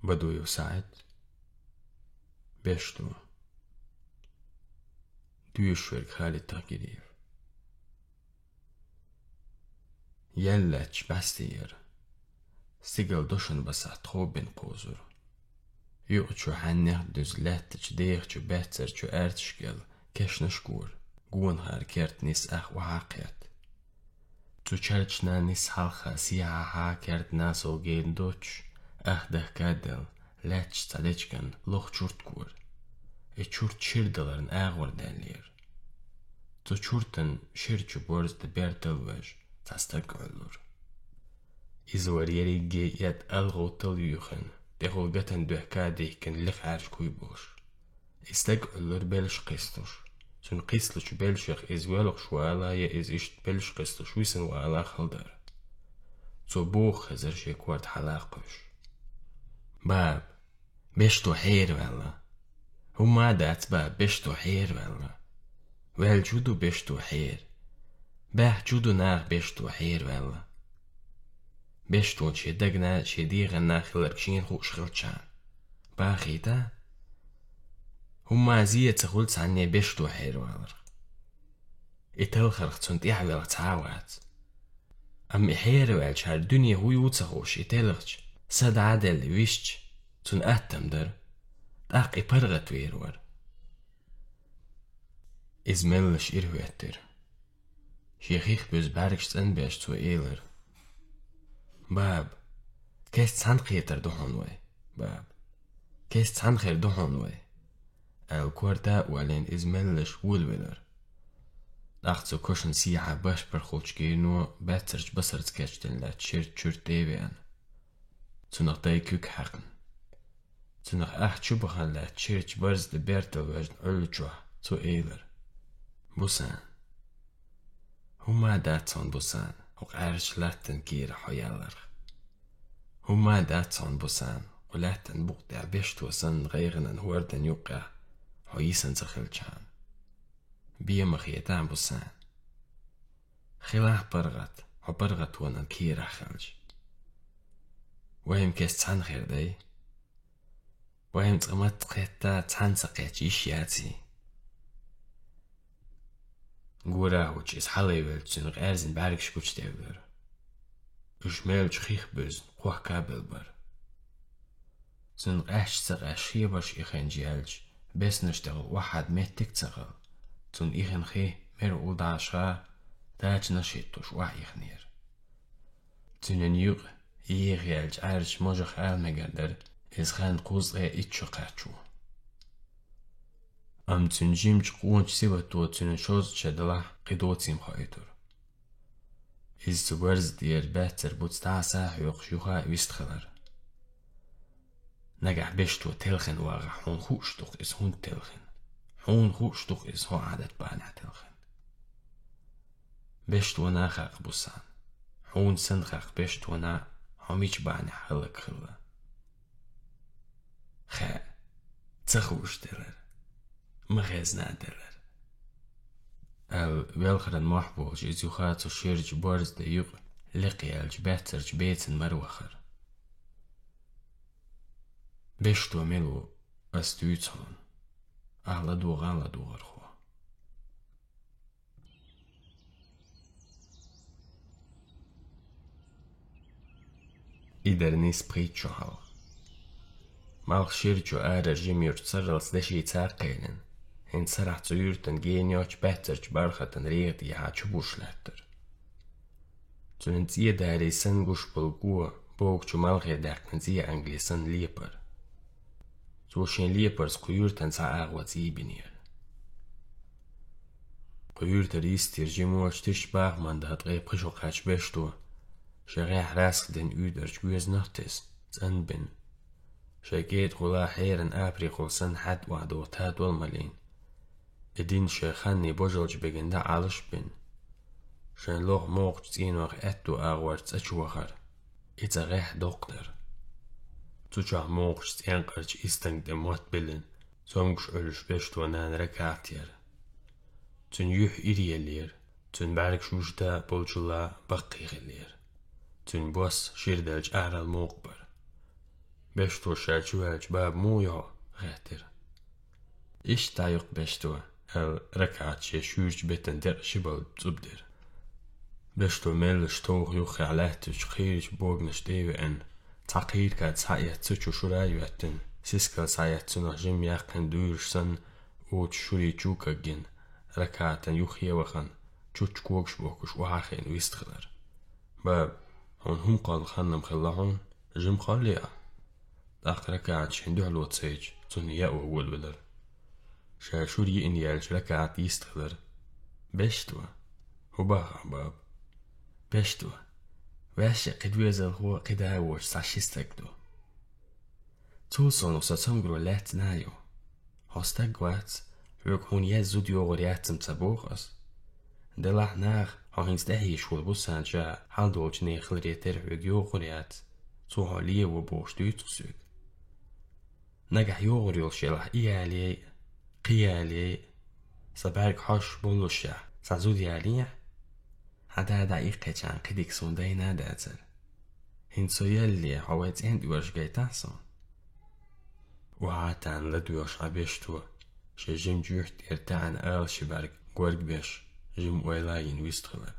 بدو يساعد بيشتو ديوشورك خالد تغيير يلج باستير سيجل دوشن بسا تخوبين قوزر يوغشو حنيخ دوز لاتج ديغشو باتر شو ارتشكل كش نشكور قون هار كيرت نيس اخ وحاقيت تو چرچنا نيس حالخا سيها ها كيرت ناسو جين دوش اخ ده كادل لاتش تاليچكن لوخ چورت كور چورت شيردلرن اغور دانلير تو چورتن شيرچو بورز ده بيرتلوش تستقعلور إزوريري جيت ألغو تليوخن دهولغتن دوحكادي كن لخ عارش كويبوش استقعلور بلش قيستوش سن قيستوش بلشخ إزوالغ شوالا يا إز إشت بلش قيستوش ويسن والا خلدر تو بوخ هزر شيكوارد حلاقوش باب بشتو حير والا هما دات باب بشتو حير والا والجودو بشتو حير باه جودو ناغ بشتو حير والا بشتو شدقنا شديغنا خلركشين خوش خلتشان باخيتا هما زية تغلت عني بشتو حير والا اتلخرخ تنت اعلق تعاوات ام حير والش هار دنيا هو يوتسخوش اتلخش ساد عدل ويشش تن اتم در تاقي برغت ويرور ازملش إرهوتر شيخيخ بوز باركش انباش تو إيلر باب كيست سانقيتر دوحون وي باب كيست سانخير دوحون وي الكورتا ولين ازملش وولولر اختو كوشن سيعة باش برخوش جينو باترج بصرت كاشتن لا تشيرت شورت ديبيان تنغ دايكوك حقن تنغ شبخان لا تشيرت برز دي بيرتل وجن أولجوه تو إيلر بوسان هما داتون بوسان وقارش لاتن كير حيالر هما داتون بوسان ولاتن بقطع بيشتو سن غيرنا هوردن يوقع حيسن زخلشان بيا مخيتان بوسان خلاه برغت ونن كير خلج وهم كيس تان خير داي وهم تغمت قيتا تان سقيت يشياتي غورا وچ is hallevel tsunug erzen bergsch gut devler usmel chich böz qoh kabelbar tsunug ash sag ashi bash ikhenjelj besnishtel wahad mettik tsagal tsun ikhen khi mer uldasha dachna shittush wa ikhnir tsunen yug igelj arch mojach almegader is khan quzghe itchuqachu ام تنجيم جقوان سيبا تو تنن شوز شدلا قدوتيم خايتور إز تبرز دير باتر بوت تاسا حيوق شوخا ويستخلر نجح بشتو تلخن واغا حون خوش دوخ إز هون تلخن حون خوش دوخ إز هو عادت بانا تلخن بشتو ناخاق بوسان حون سنخاق بشتو نا هميج بانا حلق خلا خا تخوش دلر مغازنا درر welgeren محبوج is gaat zo shirj borz de yug liqyalj beterj beten marwacher beshto melu astuitson ala dogar kho idernis pritchal mal shirjo arer jimir tsarals de shi tsaqelen en sarah zuyurten genioch betterch barchaten reert ja chbuschletter zunen sie der isen guspel gu bog chumal redakten sie anglisen lieper so schön liepers kuyurten sa agwazi binir kuyurter ist dir jimoch tishbach man da dreh prischo kach besto shereh rask den üder gwes nachtes zan bin شاكيت غلا حيرن أبريقو سن حد وعدو تاد والملين إدين شيخاني بوجلج بجندا عالش بن شن لوغ موغ تينوغ أتو أغوارت أشوخر إتا غيح دكتور تجاه موغ تينقرج إستنج دموت بلن سونغش ألش بشتو نان ركاتير تن يوح إريالير تن بارك شوشتا بولجلا بقي غلير تن بوس شيردلج أعرى الموقبر بشتو شاجواج باب مويا غاتر إيش تايق بشتو ركعت شوش بيتن در شبال تبدر بشتو ميل شتوغ يوخي علاتش خيرش بوغنش ديو ان تاقير كاد سايت تشو شرايو اتن سيسكال سايت سنو جيم ياقن دويرش سن اوت شوري جوكا جن ركعتن يوخي وخن تشوش كوكش بوكش وحاخين ويستخدر باب هون هم قال خنم خلاهون جيم قال ليا داق ركعت شندو علو تسيج توني يأو أول بلر شاشوري إن يالش ركعت يستخدر بشتو هباغ باب بشتو واش قد ويزل هو قد هاوش ساشيستكدو توصنو ستمغرو لات نايو هستقوات ويك هون يزود يوغرياتم تبوغس دلح ناغ هاهنز دهي شول بوسان جا حال دولج نيخل ريتر ويك يوغريات تو هاليه وبوش دويتوسوك نجح يوغريول شيلح إيالي قيالي سبارك حش بولوشا سازود ياليه هذا دقيقة كان قديك سوندي نادازر هنسو يلي حوات اند وش جايتاسون وعاتان لدوش عبيشتو شي جيم جوحت ارتعن آل شبارك قورك بيش جيم ويلاين ويستخبر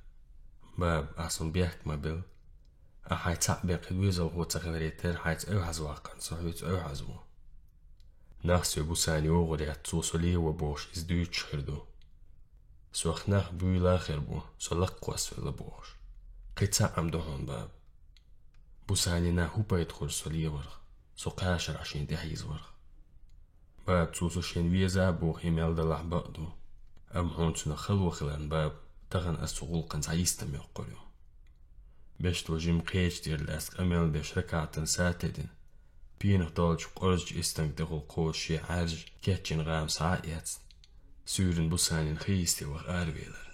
باب أصن بيحك مبل أحاي تعبير قدويزو غو تغنريتر حايت اوحز واقن صحويت اوحزمو ناس يبوساني وغريات توصلي وبوش ازدويت شخردو سوخناخ بوي لاخر بو سلق واسفل بوش قيتا عمدهون باب بوسانينا هو بيدخل سولي ورغ سوقاشر عشان دهيز ورغ باب توسو شين ويزا بو هيمال دلح بقدو أم هون تنخلو خلان باب تغن أسوغل قنز عيستم يقولو بشتو جيم قيش دير لأسك أميل ديش ركعتن ساتدين بينغ دولج قرج استنك دغل قوشي عارج كيتشن غام ساعيات سورن بوسانين خيستي وغ آرويلر